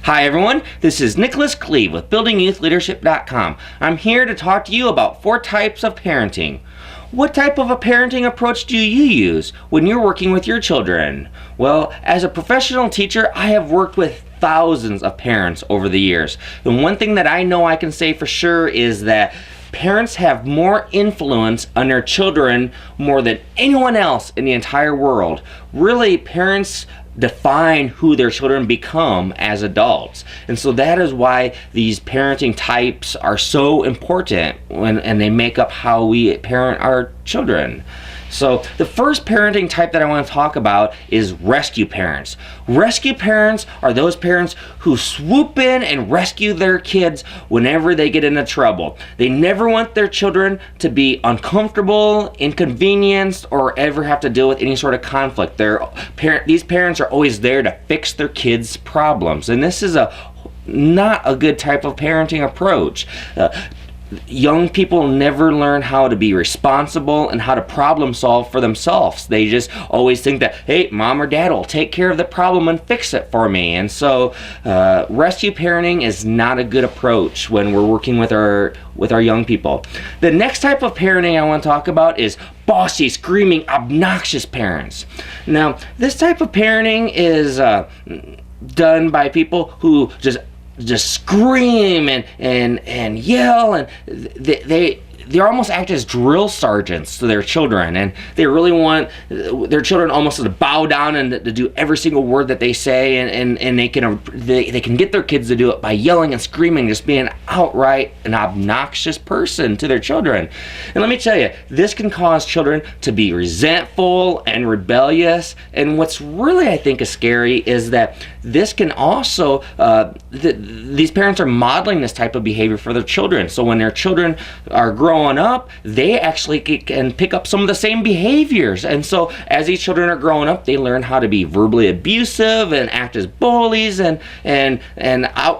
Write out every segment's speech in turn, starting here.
Hi everyone, this is Nicholas Cleve with BuildingYouthLeadership.com. I'm here to talk to you about 4 types of parenting. What type of a parenting approach do you use when you're working with your children? Well, as a professional teacher, I have worked with thousands of parents over the years. And one thing that I know I can say for sure is that parents have more influence on their children more than anyone else in the entire world. Really, parents define who their children become as adults. And so that is why these parenting types are so important and they make up how we parent our children. So the first parenting type that I want to talk about is rescue parents. Rescue parents are those parents who swoop in and rescue their kids whenever they get into trouble. They never want their children to be uncomfortable, inconvenienced, or ever have to deal with any sort of conflict. These parents are always there to fix their kids' problems, and this is not a good type of parenting approach. Young people never learn how to be responsible and how to problem solve for themselves. They just always think that, hey, mom or dad will take care of the problem and fix it for me. And so rescue parenting is not a good approach when we're working with our young people. The next type of parenting I want to talk about is bossy, screaming, obnoxious parents. Now, this type of parenting is done by people who just scream and yell, and they almost act as drill sergeants to their children, and they really want their children almost to bow down and to do every single word that they say, and they can get their kids to do it by yelling and screaming, just being outright an obnoxious person to their children. And let me tell you, this can cause children to be resentful and rebellious, and what's really, I think, is scary is that this can also these parents are modeling this type of behavior for their children. So when their children are growing up, they actually can pick up some of the same behaviors. And so as these children are growing up, they learn how to be verbally abusive and act as bullies and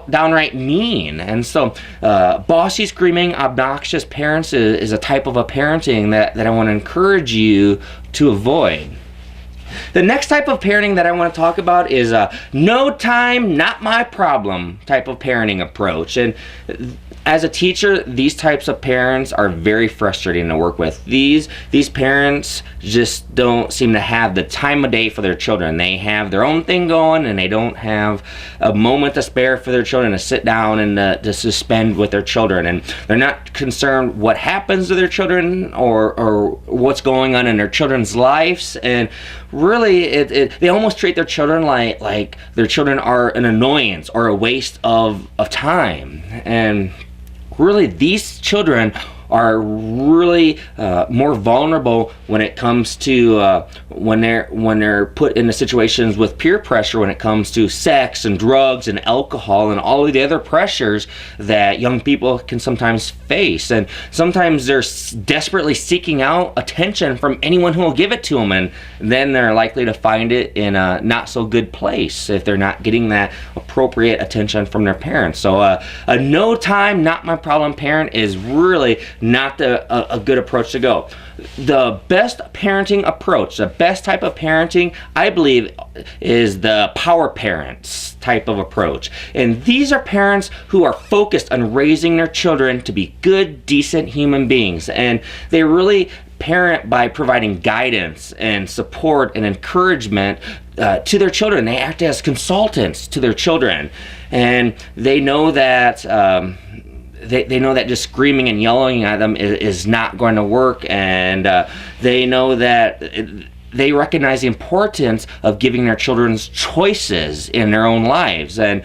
downright mean. And so bossy, screaming, obnoxious parents is a type of a parenting that I want to encourage you to avoid. The next type of parenting that I want to talk about is a no time, not my problem type of parenting approach. And as a teacher, these types of parents are very frustrating to work with. These parents just don't seem to have the time of day for their children. They have their own thing going, and they don't have a moment to spare for their children to sit down and to spend with their children. And they're not concerned what happens to their children or what's going on in their children's lives. And really, they almost treat their children like their children are an annoyance or a waste of time. And really, these children are really more vulnerable when it comes to when they're put into situations with peer pressure, when it comes to sex and drugs and alcohol and all of the other pressures that young people can sometimes face. And sometimes they're desperately seeking out attention from anyone who will give it to them, and then they're likely to find it in a not so good place if they're not getting that appropriate attention from their parents. So a no time, not my problem parent is really not a good approach to go. The best parenting approach, the best type of parenting, I believe, is the power parents type of approach. And these are parents who are focused on raising their children to be good, decent human beings. And they really parent by providing guidance and support and encouragement to their children. They act as consultants to their children. And they know that they know that just screaming and yelling at them is not going to work, and they know that they recognize the importance of giving their children choices in their own lives, and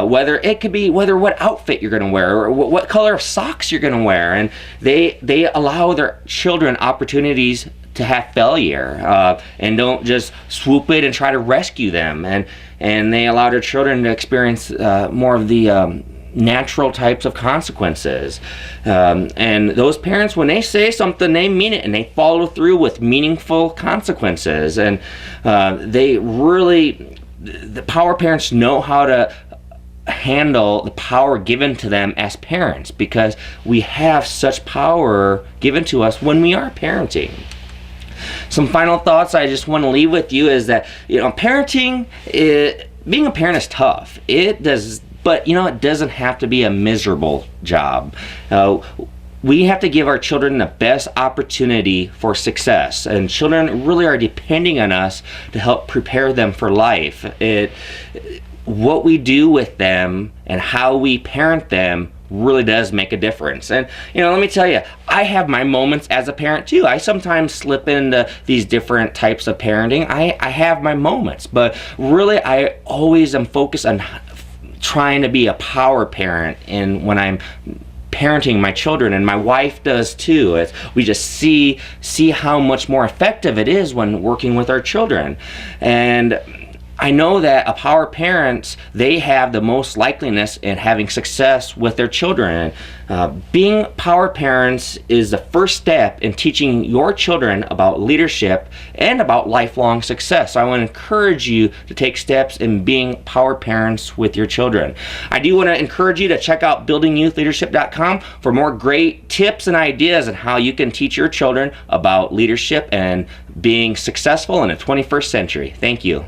whether what outfit you're going to wear or what color of socks you're going to wear, and they allow their children opportunities to have failure and don't just swoop in and try to rescue them, and they allow their children to experience more of the natural types of consequences. And those parents, when they say something, they mean it, and they follow through with meaningful consequences. And the power parents know how to handle the power given to them as parents, because we have such power given to us when we are parenting. Some final thoughts I just want to leave with you is that, parenting being a parent is tough. It does, but it doesn't have to be a miserable job. We have to give our children the best opportunity for success, and children really are depending on us to help prepare them for life. What we do with them and how we parent them really does make a difference. And let me tell you, I have my moments as a parent too. I sometimes slip into these different types of parenting. I have my moments, but really I always am focused on trying to be a power parent, and when I'm parenting my children, and my wife does too. We just see how much more effective it is when working with our children. And I know that a power parents, they have the most likeliness in having success with their children. Being power parents is the first step in teaching your children about leadership and about lifelong success. So I want to encourage you to take steps in being power parents with your children. I do want to encourage you to check out buildingyouthleadership.com for more great tips and ideas on how you can teach your children about leadership and being successful in the 21st century. Thank you.